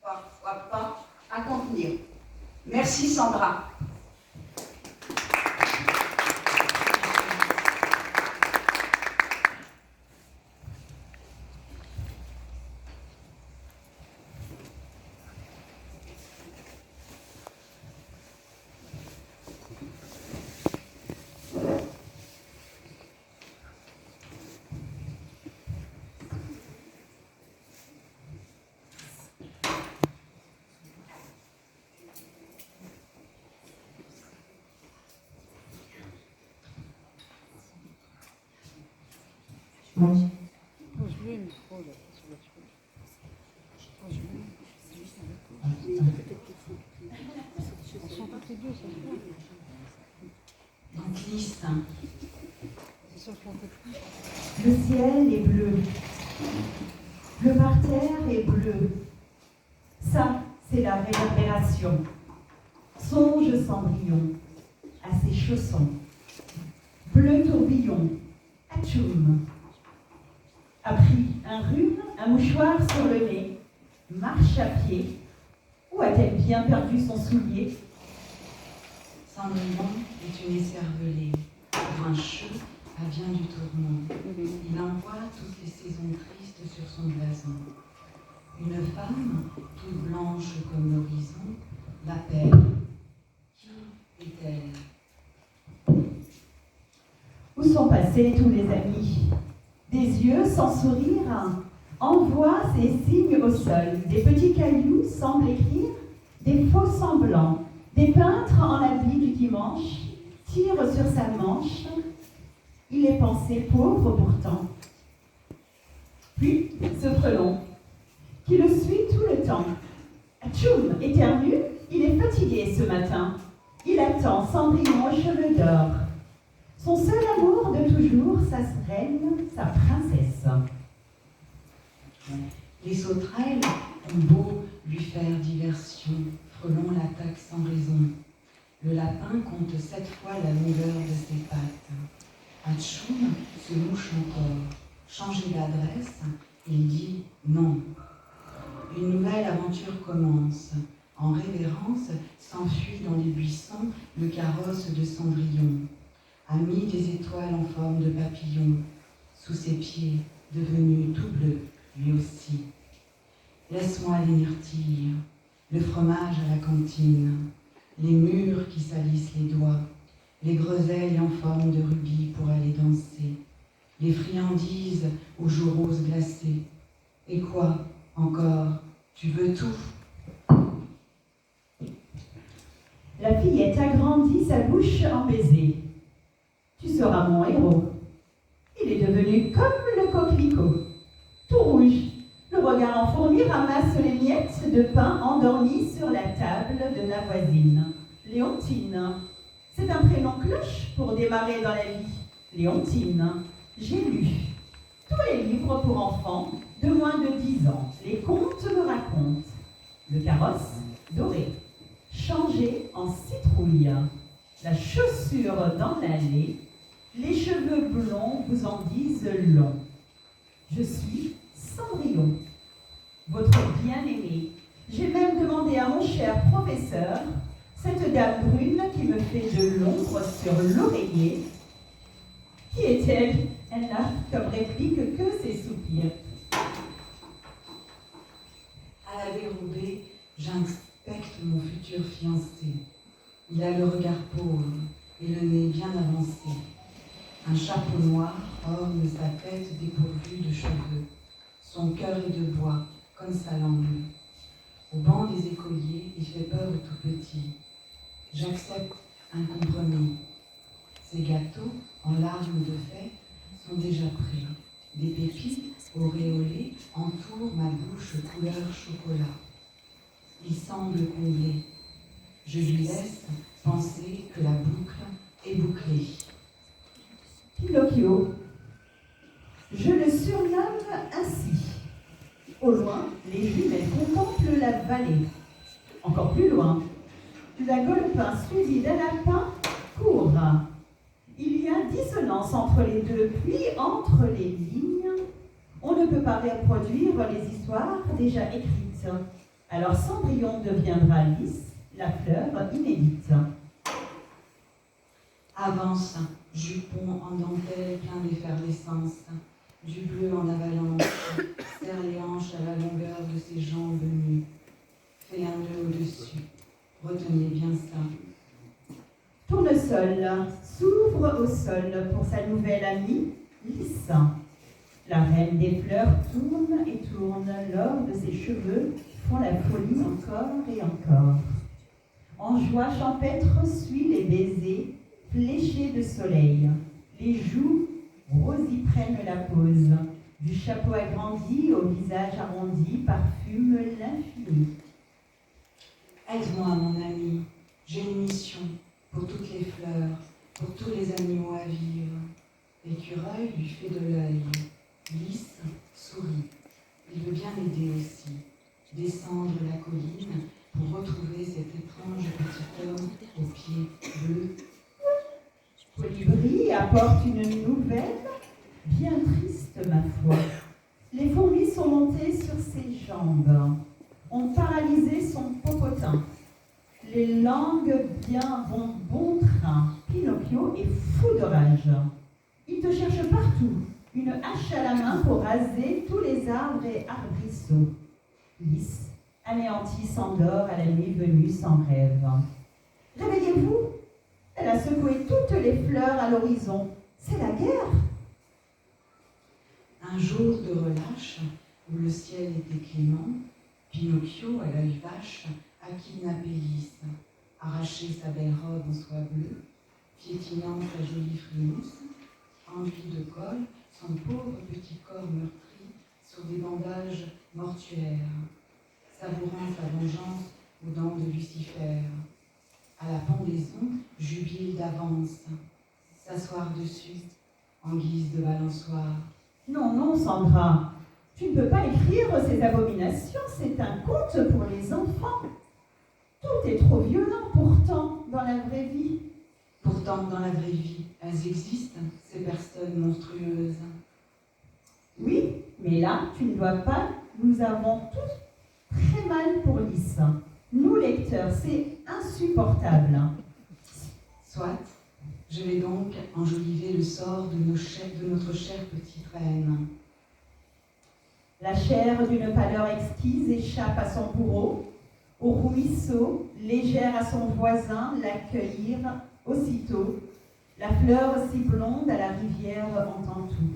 parfois pas à contenir. Merci Sandra. Donc lisse. Le ciel est bleu. Le parterre est bleu. Ça, c'est la réverbération. Songe Cendrillon à ses chaussons. Bleu tourbillon, atchoum. A pris un rhume, un mouchoir sur le nez, marche à pied. Où a-t-elle bien perdu son soulier? Cendrillon est une écervelée, grincheux, vient du tourment. Il envoie toutes les saisons tristes sur son blason. Une femme, toute blanche comme l'horizon, l'appelle. Qui est-elle? Où sont passés tous les amis? Des yeux sans sourire envoient ces signes au sol. Des petits cailloux semblent écrire des faux semblants. Des peintres en habit du dimanche tirent sur sa manche. Il est pensé pauvre pourtant. Puis ce frelon, qui le suit tout le temps. Atchoum, éternue, il est fatigué ce matin. Il attend Cendrillon aux cheveux d'or. Son seul amour de toujours, sa reine, sa princesse. Les sauterelles ont beau lui faire diversion, Frelon l'attaque sans raison. Le lapin compte 7 fois la longueur de ses pattes. Atchoum se mouche encore. Changer d'adresse, il dit non. Une nouvelle aventure commence. En révérence, s'enfuit dans les buissons le carrosse de Cendrillon. Ami des étoiles en forme de papillon, sous ses pieds, devenu tout bleu, lui aussi. Laisse-moi les myrtilles, le fromage à la cantine, les mûres qui salissent les doigts, les groseilles en forme de rubis pour aller danser, les friandises aux joues roses glacées. Et quoi, encore, tu veux tout? La fillette agrandit sa bouche en baiser. Tu seras mon héros. Il est devenu comme le coquelicot, tout rouge. Le regard en fourmi ramasse les miettes de pain endormies sur la table de la voisine. Léontine. C'est un prénom cloche pour démarrer dans la vie. Léontine. J'ai lu tous les livres pour enfants de moins de 10 ans. Les contes me racontent. Le carrosse doré, changé en citrouille. La chaussure dans l'allée. Les cheveux blonds vous en disent long. Je suis Cendrillon, votre bien-aimé. J'ai même demandé à mon cher professeur, cette dame brune qui me fait de l'ombre sur l'oreiller. Qui est-elle? Elle n'a comme réplique que ses soupirs. À la dérobée, j'inspecte mon futur fiancé. Il a le regard pauvre et le nez bien avancé. Un chapeau noir orne sa tête dépourvue de cheveux. Son cœur est de bois, comme sa langue. Au banc des écoliers, il fait peur au tout petit. J'accepte un compromis. Ces gâteaux, en larmes de fête, sont déjà prêts. Des pépites auréolées entourent ma bouche couleur chocolat. Il semble comblé. Je lui laisse penser que la boucle est bouclée. Pinocchio. Je le surnomme ainsi. Au loin, les jumelles contemplent la vallée. Encore plus loin, la Golpin suivie d'un lapin court. Il y a dissonance entre les deux, puis entre les lignes, on ne peut pas reproduire les histoires déjà écrites. Alors Cendrillon deviendra Lys, la fleur inédite. Avance, jupon en dentelle plein d'effervescence, du bleu en avalanche, serre les hanches à la longueur de ses jambes nues. Fais un nœud au-dessus, retenez bien ça. Tournesol s'ouvre au sol pour sa nouvelle amie, Lys. La reine des fleurs tourne et tourne, l'or de ses cheveux font la folie encore et encore. En joie champêtre suit les baisers, fléchés de soleil. Les joues rosies prennent la pose. Du chapeau agrandi au visage arrondi parfume l'infini. Aide-moi, mon ami, j'ai une mission pour toutes les fleurs, pour tous les animaux à vivre. L'écureuil lui fait de l'œil. Lys sourit. Il veut bien aider aussi. Descendre la colline pour retrouver cet étrange petit homme aux pieds bleus. Colibri apporte une nouvelle, bien triste ma foi. Les fourmis sont montées sur ses jambes, ont paralysé son popotin. Les langues bien vont bon train. Pinocchio est fou de rage. Il te cherche partout, une hache à la main pour raser tous les arbres et arbrisseaux. Lys, anéantie, s'endort à la nuit venue sans rêve. Réveillez-vous! Elle a secoué toutes les fleurs à l'horizon. C'est la guerre! Un jour de relâche, où le ciel était clément, Pinocchio, à l'œil vache, a kidnappé Lys, arraché sa belle robe en soie bleue, piétinant sa jolie frimousse, enduit de colle son pauvre petit corps meurtri sur des bandages mortuaires, savourant sa vengeance aux dents de Lucifer. À la pendaison, jubile d'avance, s'asseoir dessus, en guise de balançoire. Non, non, Sandra, tu ne peux pas écrire ces abominations, c'est un conte pour les enfants. Tout est trop violent pourtant dans la vraie vie. Pourtant, dans la vraie vie, elles existent, ces personnes monstrueuses. Oui, mais là, tu ne dois pas, nous avons tous très mal pour Lys. Nous, lecteurs, c'est insupportable. Soit, je vais donc enjoliver le sort de notre chère petite reine. La chair d'une pâleur exquise échappe à son bourreau. Au ruisseau, légère à son voisin, l'accueillir aussitôt. La fleur si blonde à la rivière entend tout.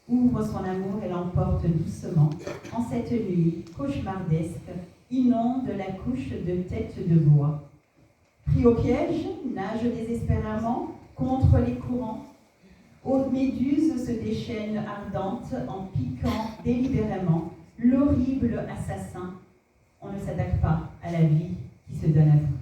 Ouvre son amour et l'emporte doucement. En cette nuit cauchemardesque, inonde la couche de tête de bois. Pris au piège, nage désespérément contre les courants. Aux méduses se déchaîne ardente en piquant délibérément l'horrible assassin. On ne s'attaque pas à la vie qui se donne à vous.